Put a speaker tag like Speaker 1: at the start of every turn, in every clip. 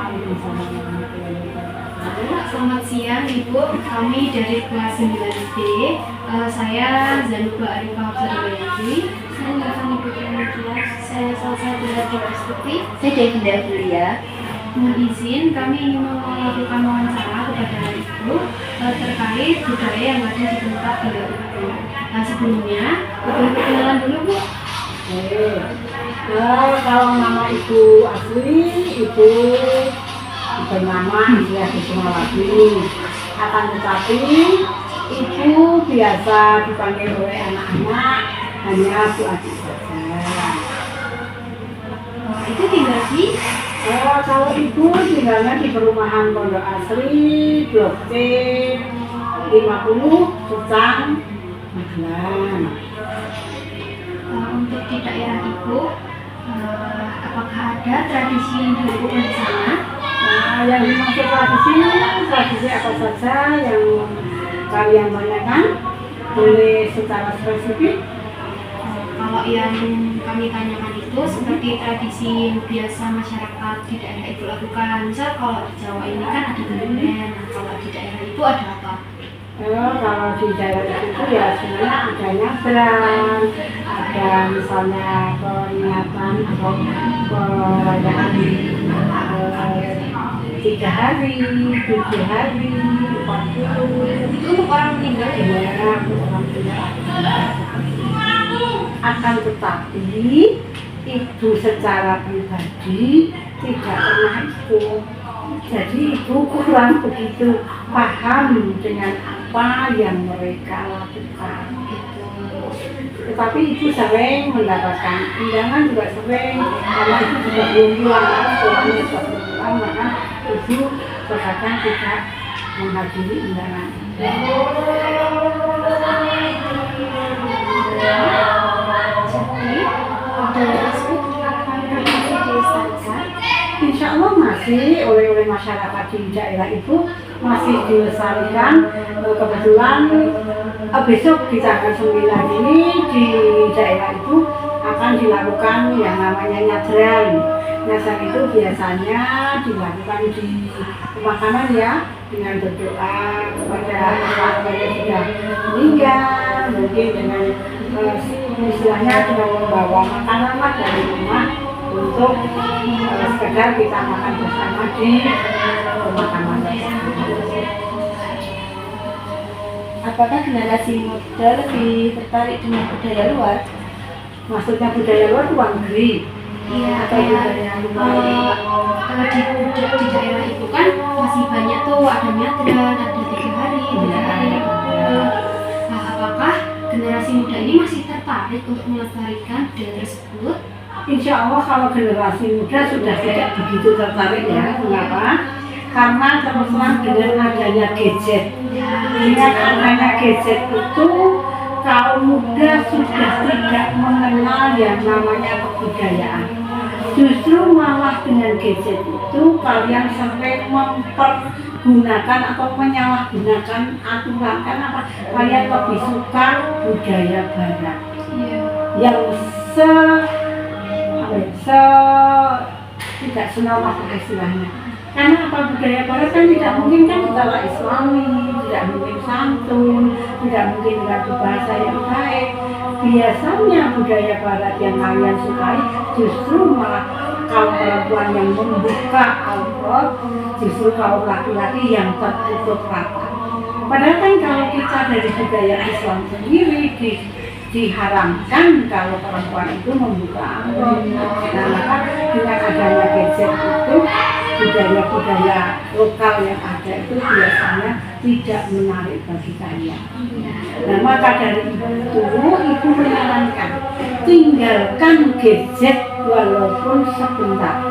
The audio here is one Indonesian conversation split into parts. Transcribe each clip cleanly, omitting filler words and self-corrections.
Speaker 1: Waalaikumsalam warahmatullahi wabarakatuh.
Speaker 2: Selamat siang Ibu, kami dari kelas 9B. Saya Zanuba Arifah Hafsah.
Speaker 3: Saya Nafani Putri Mutia.
Speaker 2: Saya Salsa Durati Astuti.
Speaker 3: Saya Devinda Julia.
Speaker 2: Mohon izin, kami ingin melakukan wawancara kepada Ibu terkait budaya yang ada di tempat tinggal Ibu. Sebelumnya, Ibu perkenalan dulu Bu.
Speaker 1: Kalau nama Ibu asli, Ibu bernama India Kusumawati. Akan tetapi Ibu biasa dipanggil oleh anak-anak hanya Bu Adi saja.
Speaker 2: Itu tinggal di
Speaker 1: Kalau Ibu tinggalnya di perumahan Pondok Asri, Blok C 50, Sucang, Magelang.
Speaker 2: untuk di daerah Ibu, apakah ada tradisi yang dilakukan di sana?
Speaker 1: Yang dimaksud tradisi apa saja yang kalian tanyakan, boleh secara spesifik.
Speaker 2: Kalau yang kami tanyakan itu seperti tradisi yang biasa masyarakat di daerah Ibu lakukan. Misal kalau di Jawa ini kan ada genden, kalau di daerah Ibu ada apa?
Speaker 1: Kalau di daerah itu ya sebenarnya ada nyabrang, ada misalnya peringatan atau perayaan 3 hari, 7 hari, 40.
Speaker 2: Itu untuk orang meninggal ya?
Speaker 1: Ya, orang tua. Akan tetapi Ibu secara pribadi tidak pernah ikut. Jadi Ibu kurang begitu paham dengan apa yang mereka lakukan. Tetapi Ibu sering mendapatkan undangan, juga sering, karena Ibu juga belum pulang, sekolahnya juga belum pulang, maka Ibu terkadang tidak menghadiri undangan. Insya Allah masih oleh masyarakat di daerah Ibu masih dilestarikan. Kebetulan besok di tanggal 9 ini di daerah Ibu akan dilakukan yang namanya nyabrang. Nyabrang itu biasanya dilakukan di pemakaman ya, dengan berdoa kepada keluarga yang sudah meninggal, mungkin dengan istilahnya dengan membawa makanan dari rumah untuk sekedar kita makan bersama di pemakaman.
Speaker 3: Apakah generasi muda lebih tertarik dengan budaya luar?
Speaker 1: Maksudnya budaya luar luar negeri?
Speaker 2: Iya,
Speaker 1: Atau budaya luar?
Speaker 2: kalau di daerah Ibu kan masih banyak tuh, ada nyadran, ada 3 hari, 3 hari. Nah, apakah generasi muda ini masih tertarik untuk melestarikan budaya tersebut?
Speaker 1: Insya Allah kalau generasi muda sudah tidak begitu tertarik ya. Mengapa? Karena terus terang dengan adanya gadget. Dengan adanya gadget itu kaum muda sudah tidak mengenal yang namanya kebudayaan. Justru malah dengan gadget itu kalian sering mempergunakan atau menyalahgunakan aturan. Karena kalian lebih suka budaya barat yang tidak senama istilahnya. Karena apa, budaya barat kan tidak mungkin kan secara Islami, tidak mungkin santun, tidak mungkin dengan bahasa yang baik. Biasanya budaya barat yang kalian sukai justru malah kaum perempuan yang membuka aurat, justru kaum laki-laki yang tertutup rapat. Padahal kan kalau kita dari budaya Islam sendiri diharamkan kalau perempuan itu membuka aurat. Nah, maka dengan adanya gadget itu budaya-budaya lokal yang ada itu biasanya tidak menarik bagi kalian. Nah, maka dari itu Ibu menyarankan tinggalkan gadget walaupun sebentar.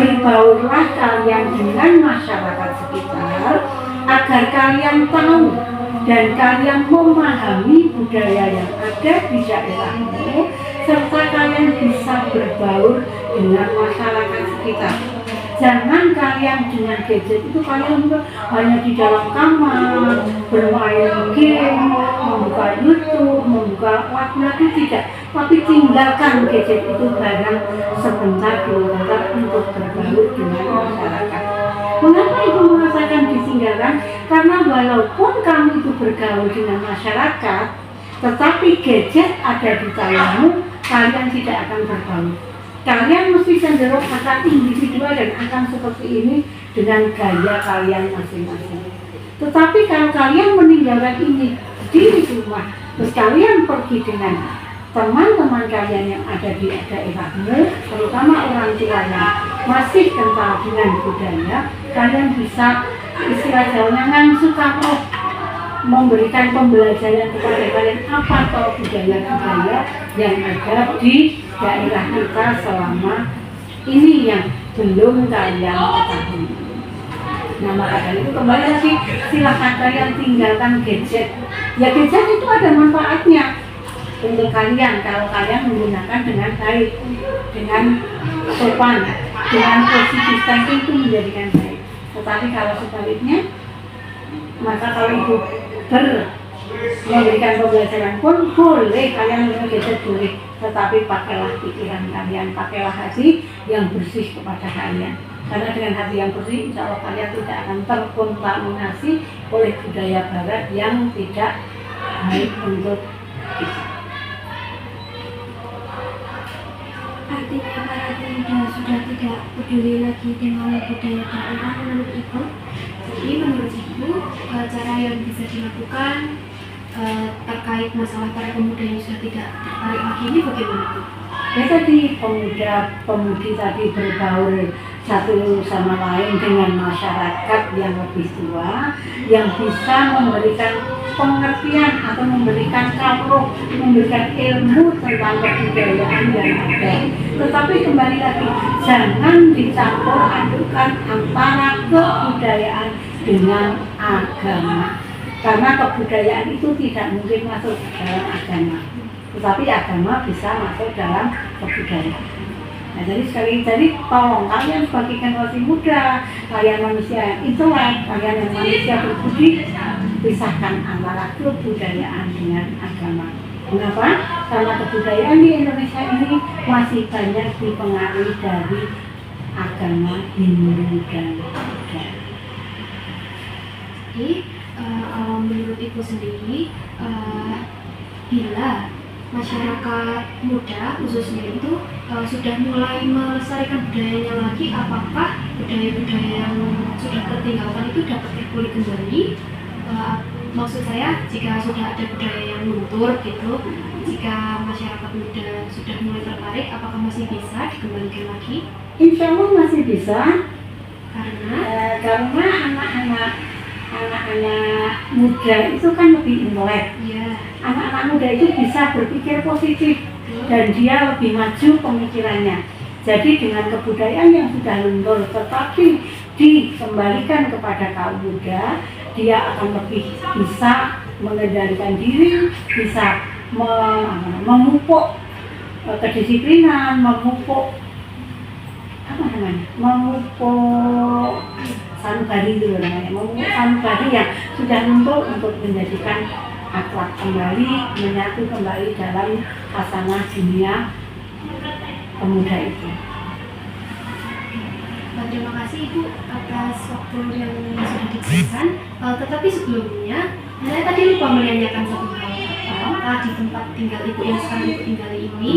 Speaker 1: Berbaurlah kalian dengan masyarakat sekitar agar kalian tahu dan kalian memahami budaya yang ada di daerahmu, serta kalian bisa berbaur dengan masyarakat sekitar. Jangan kalian dengan gadget itu kalian hanya di dalam kamar, bermain game, membuka YouTube, membuka lagu-lagu, tidak. Tapi tinggalkan gadget itu barang sebentar untuk berbaur dengan masyarakat. Mengapa ibu merasakan ditinggalkan? Karena walaupun kamu itu bergaul dengan masyarakat, tetapi gadget ada di tanganmu, kalian tidak akan bergaul. Kalian mesti cenderung akan individual dan akan seperti ini dengan gaya kalian masing-masing. Tetapi kalau kalian meninggalkan ini di rumah, terus kalian pergi dengan teman-teman kalian yang ada di daerahmu, terutama orang tua yang masih kental dengan budaya, kalian bisa istilah Jawanya ngangsu kaproh, memberikan pembelajaran kepada kalian apa atau budaya-budaya yang ada di daerah kita selama ini yang belum kalian ketahui. Nah maka dari itu kembali lagi, silahkan kalian tinggalkan gadget. Ya gadget itu ada manfaatnya untuk kalian kalau kalian menggunakan dengan baik, dengan sopan, dengan positif thinking itu menjadikan baik. Tetapi kalau sebaliknya, maka kalau itu memberikan pembelajaran pun boleh, kalian menggunakan gadget boleh, tetapi pakailah pikiran kalian, pakailah hati yang bersih kepada kalian. Karena dengan hati yang bersih, insya Allah kalian tidak akan terkontaminasi oleh budaya barat yang tidak baik untuk kita.
Speaker 2: Artinya para pemuda sudah tidak peduli lagi dengan budaya daerah menurut Ibu. Jadi menurut Ibu, cara yang bisa dilakukan terkait masalah para pemuda yang sudah tidak tertarik lagi ini bagaimana Bu?
Speaker 1: Ya tadi pemuda-pemudi tadi berbaur satu sama lain dengan masyarakat yang lebih tua, yang bisa memberikan pengertian atau memberikan kaprok, memberikan ilmu tentang kebudayaan yang ada. Tetapi kembali lagi, jangan dicampur adukan antara kebudayaan dengan agama. Karena kebudayaan itu tidak mungkin masuk dalam agama, tetapi agama bisa masuk dalam kebudayaan. Nah, jadi tolong kalian sebagai generasi muda, kalian manusia yang intelek, kalian yang manusia berbudi, pisahkan antara kebudayaan dengan agama. Kenapa? Karena kebudayaan di Indonesia ini masih banyak dipengaruhi dari agama Hindu dan Buddha.
Speaker 2: Jadi kalau menurut Ibu sendiri, bila masyarakat muda khususnya itu sudah mulai melestarikan budayanya lagi, apakah budaya-budaya yang sudah tertinggalkan itu dapat dipulih kembali? Maksud saya, jika sudah ada budaya yang luntur gitu, jika masyarakat muda sudah mulai tertarik, apakah masih bisa dikembalikan lagi?
Speaker 1: Insya Allah masih bisa,
Speaker 2: Karena
Speaker 1: anak-anak muda itu kan lebih intelek.
Speaker 2: ya,
Speaker 1: Anak-anak muda itu bisa berpikir positif dan dia lebih maju pemikirannya. Jadi dengan kebudayaan yang sudah luntur tetapi dikembalikan kepada kaum muda, dia akan lebih bisa mengendalikan diri, bisa memupuk kedisiplinan, memupuk sanubari itu namanya, memupuk sanubari yang sudah luntur untuk menjadikan akhlak kembali, menyatu kembali dalam hasanah dunia pemuda itu.
Speaker 2: terima kasih Ibu atas waktu yang sudah diberikan. Tetapi sebelumnya, saya tadi lupa menanyakan satu hal. Apakah di tempat tinggal Ibu yang sekarang Ibu tinggal ini,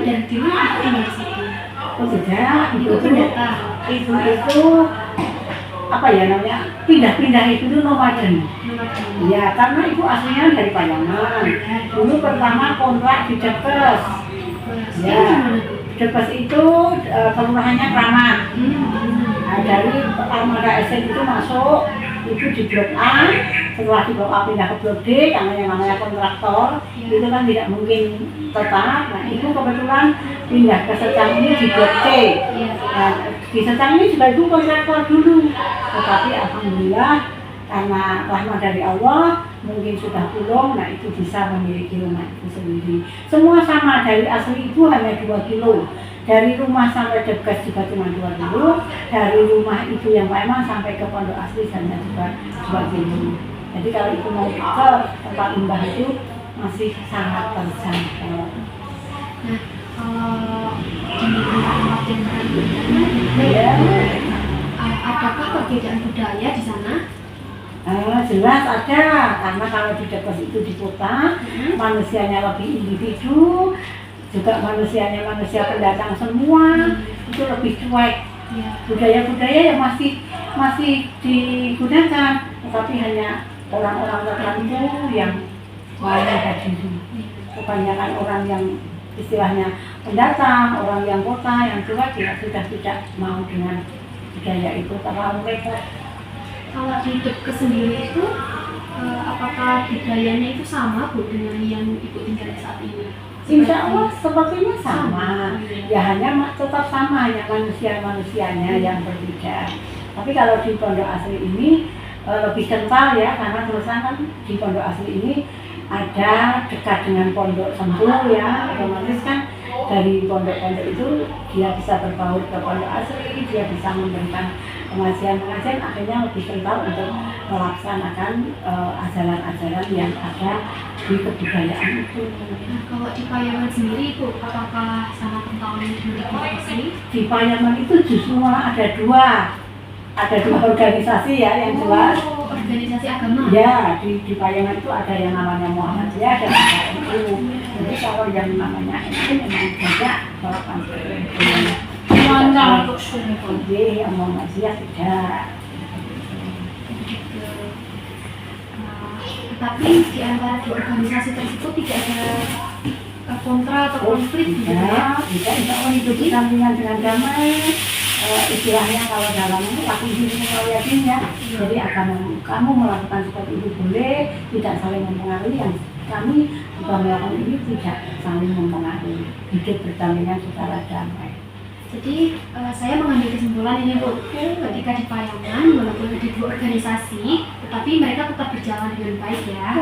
Speaker 2: dan di mana Ibu tinggal di situ?
Speaker 1: Oh tidak,
Speaker 2: Ibu pendatang.
Speaker 1: Ibu itu apa ya namanya, pindah-pindah itu nomaden. Ya karena ibu aslinya dari Payaman. Dulu pertama kontrak di Depes. Ya, Depes itu kelurahannya Kramat. Nah, dari Armada SN itu masuk, itu di blok A. Setelah di blok A pindah ke blok D, karena yang namanya kontraktor itu kan tidak mungkin tetap. Nah itu kebetulan pindah ke Secang ini di blok C. Nah, di Secang ini juga itu kontraktor dulu, tetapi alhamdulillah karena rahmat dari Allah mungkin sudah pulang, nah itu bisa memiliki rumah itu sendiri. Semua sama, dari asli itu hanya 2 kilo, dari rumah sampai Depkes juga cuma 2 kilo, dari rumah itu yang Payaman sampai ke pondok asli hanya juga 2 kilo. Jadi kalau itu mau ke tempat mbah itu masih sangat terjangkau.
Speaker 2: Nah, kalau di tempat yang adakah perbedaan budaya di sana?
Speaker 1: Jelas ada, karena kalau di Depok itu di kota, manusianya lebih individu, juga manusianya manusia pendatang semua, itu lebih cuek.
Speaker 2: Ya.
Speaker 1: Budaya-budaya yang masih digunakan, tetapi hanya orang-orang tertentu yang mau hadir. Kebanyakan orang yang istilahnya pendatang, orang yang kota, yang cuek ya sudah tidak mau dengan budaya itu, terlalu repot.
Speaker 2: Kalau di Depok sendiri itu, apakah budayanya itu sama Bu dengan yang Ibu tinggal saat ini?
Speaker 1: Insya Allah sepertinya sama, ya hanya tetap sama, hanya manusianya yang berbeda. Tapi kalau di pondok asli ini lebih kental ya, karena terusan kan di pondok asli ini ada dekat dengan pondok sembuh ya, otomatis kan dari pondok-pondok itu dia bisa berbaur ke pondok asli, dia bisa memberikan pengajian-pengajian, akhirnya lebih kental untuk melaksanakan ajaran-ajaran yang ada di kebudayaan itu.
Speaker 2: Nah, kalau di Payaman sendiri itu apakah sama kentalnya dengan pondok asli?
Speaker 1: Di Payaman itu justru malah ada dua organisasi ya yang jelas.
Speaker 2: Oh, organisasi agama?
Speaker 1: Ya, di Payaman itu ada yang namanya Muhammadiyah dan ada NU. Jadi kalau yang namanya NU memang banyak melakukan
Speaker 2: Mantap untuk syukur.
Speaker 1: yang Muhammadiyah tidak.
Speaker 2: Tetapi di antara dua organisasi tersebut tidak ada kontra atau konflik gitu ya?
Speaker 1: Tidak, insya Allah hidup berdampingan dengan damai. Istilahnya kalau dalam itu aku ini ya. Jadi kamu melakukan seperti itu boleh, tidak saling mempengaruhi. Yang kami juga melakukan ini tidak saling mempengaruhi, hidup berdampingan secara damai.
Speaker 2: Jadi saya mengambil kesimpulan ini Bu, ketika di Payaman walaupun ada dua organisasi, tetapi mereka tetap berjalan dengan baik ya.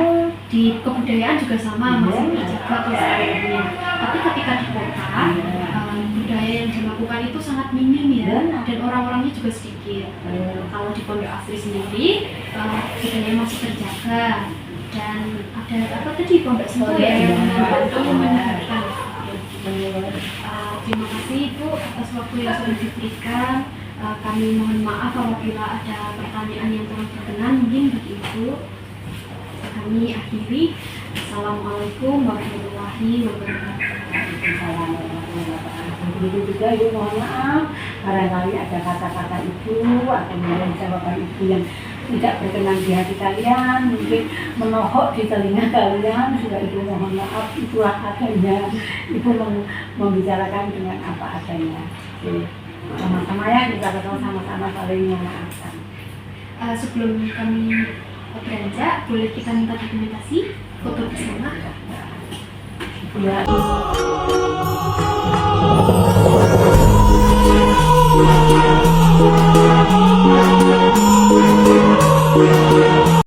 Speaker 2: Di kebudayaan juga sama, masih terjaga kelestariannya. Tapi ketika di kota, budaya yang dilakukan itu sangat minim ya, dan orang-orangnya juga sedikit. Kalau di pondok asli sendiri, budaya masih terjaga, dan ada apa tadi pondok sentuh ya yang membantu menyehatkan. Terima kasih Ibu atas waktu yang sudah diberikan. Kami mohon maaf apabila ada pertanyaan yang kurang berkenan mungkin bagi Ibu. Kami akhiri. Assalamualaikum warahmatullahi wabarakatuh.
Speaker 1: Begitu juga Ibu mohon maaf, barangkali ada kata-kata Ibu atau mungkin jawaban Ibu yang tidak berkenan di hati kalian, mungkin menohok di telinga kalian, juga Ibu mohon maaf, itulah adanya. Ibu membicarakan dengan apa adanya. Sama-sama ya, kita sama-sama saling memaafkan.
Speaker 2: Sebelum kami beranjak, boleh kita minta dokumentasi foto bersama?
Speaker 1: Ya.